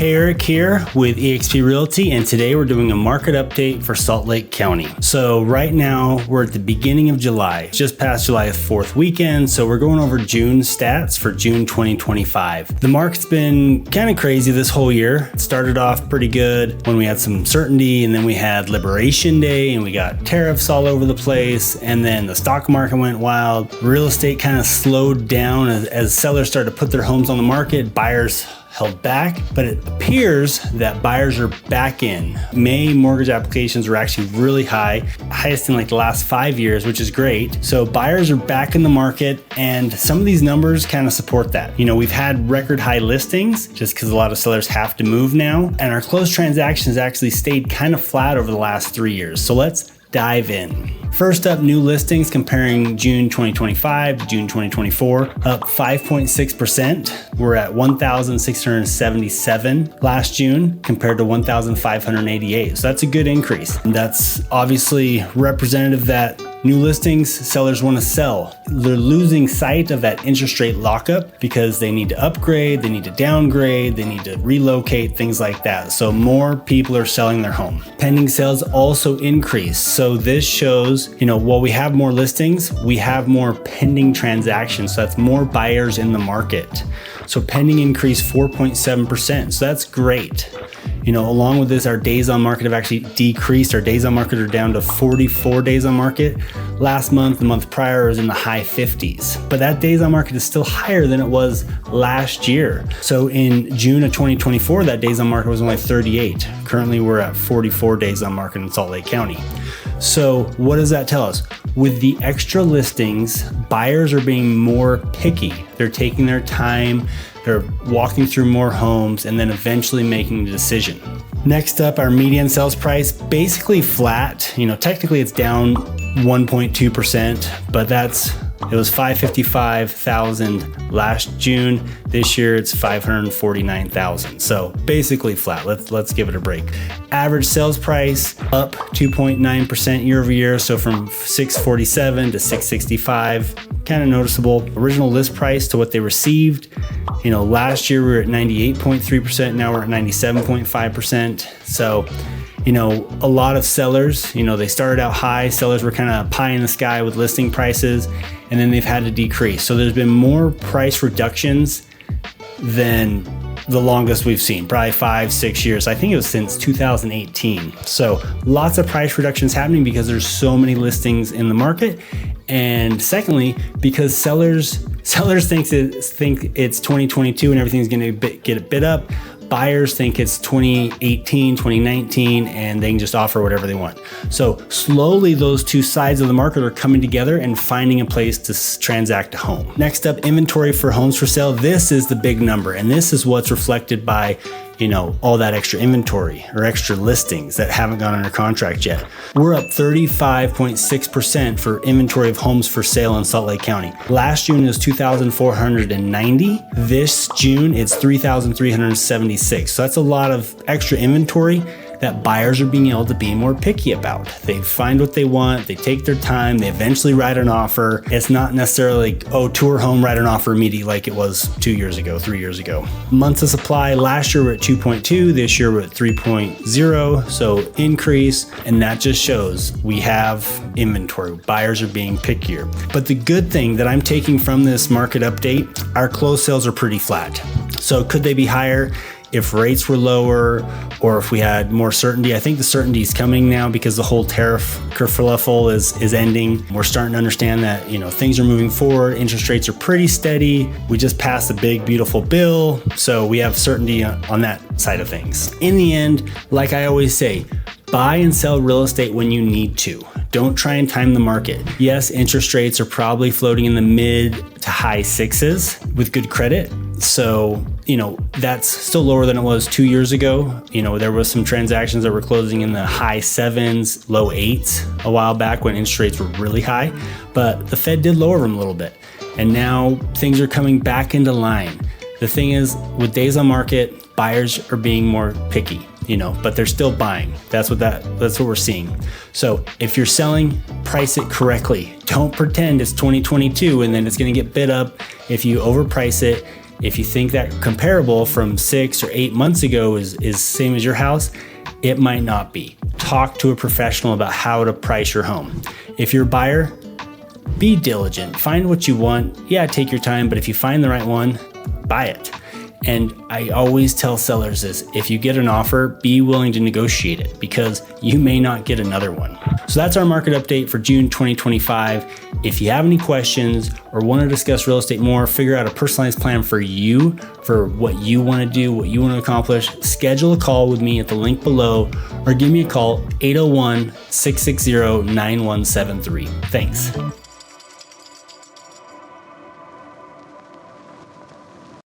Hey, Eric here with eXp Realty, and today we're doing a market update for Salt Lake County. So right now we're at the beginning of July, just past July 4th weekend, so we're going over June stats for June 2025. The market's been kind of crazy this whole year. It started off pretty good when we had some certainty, and then we had Liberation Day, and we got tariffs all over the place, and then the stock market went wild. Real estate kind of slowed down as sellers started to put their homes on the market. Buyers held back, but it appears that buyers are back in. May mortgage applications were actually really high, highest in like the last 5 years, which is great. So buyers are back in the market, and some of these numbers kind of support that. You know, we've had record high listings just because a lot of sellers have to move now, and our closed transactions actually stayed kind of flat over the last 3 years. So let's dive in. First up, new listings comparing June 2025 to June 2024, up 5.6%. We're at 1,677 last June compared to 1,588. So that's a good increase. And that's obviously representative that new listings, sellers want to sell. They're losing sight of that interest rate lockup because they need to upgrade, they need to downgrade, they need to relocate, things like that. So more people are selling their home. Pending sales also increased. So this shows, while we have more listings, we have more pending transactions. So that's more buyers in the market. So pending increased 4.7%. So that's great. Along with this, our days on market have actually decreased. Our days on market are down to 44 days on market. Last month, the month prior, was in the high 50s. But that days on market is still higher than it was last year. So in June of 2024, that days on market was only 38. Currently, we're at 44 days on market in Salt Lake County. So what does that tell us? With the extra listings, buyers are being more picky. They're taking their time, they're walking through more homes, and then eventually making a decision. Next up, our median sales price, basically flat. Technically it's down 1.2%, but it was $555,000 last June. This year it's $549,000. So basically flat. Let's give it a break. Average sales price up 2.9% year over year. So from $647 to $665, kind of noticeable. Original list price to what they received. Last year we were at 98.3%. Now we're at 97.5%. So a lot of sellers, they started out high. Sellers were kind of pie in the sky with listing prices, and then they've had to decrease. So there's been more price reductions than the longest we've seen, probably 5-6 years. I think it was since 2018. So lots of price reductions happening because there's so many listings in the market. And secondly, because sellers think it's 2022 and everything's going to get a bit up. Buyers think it's 2018, 2019, and they can just offer whatever they want. So slowly those two sides of the market are coming together and finding a place to transact a home. Next up, inventory for homes for sale. This is the big number, and this is what's reflected by all that extra inventory or extra listings that haven't gone under contract yet. We're up 35.6% for inventory of homes for sale in Salt Lake County. Last June was 2,490. This June, it's 3,376. So that's a lot of extra inventory that buyers are being able to be more picky about. They find what they want, they take their time, they eventually write an offer. It's not necessarily like, tour home, write an offer immediately like it was 2 years ago, 3 years ago. Months of supply, last year we're at 2.2, this year we're at 3.0, so increase, and that just shows we have inventory. Buyers are being pickier. But the good thing that I'm taking from this market update, our closed sales are pretty flat. So could they be higher if rates were lower or if we had more certainty? I think the certainty is coming now because the whole tariff kerfuffle is ending. We're starting to understand that, things are moving forward. Interest rates are pretty steady. We just passed a big, beautiful bill. So we have certainty on that side of things. In the end, like I always say, buy and sell real estate when you need to. Don't try and time the market. Yes, interest rates are probably floating in the mid to high 6s with good credit. So, that's still lower than it was 2 years ago. There was some transactions that were closing in the high 7s, low 8s a while back when interest rates were really high, but the Fed did lower them a little bit. And now things are coming back into line. The thing is, with days on market, buyers are being more picky. But they're still buying. That's what we're seeing. So if you're selling, price it correctly. Don't pretend it's 2022 and then it's going to get bid up. If you overprice it, If you think that comparable from 6 or 8 months ago is same as your house, it might not be. Talk to a professional about how to price your home. If you're a buyer, be diligent. Find what you want. Yeah, take your time, but if you find the right one, buy it. And I always tell sellers this: if you get an offer, be willing to negotiate it, because you may not get another one. So that's our market update for June 2025. If you have any questions or want to discuss real estate more, figure out a personalized plan for you, for what you want to do, what you want to accomplish, schedule a call with me at the link below, or give me a call, 801-660-9173. Thanks.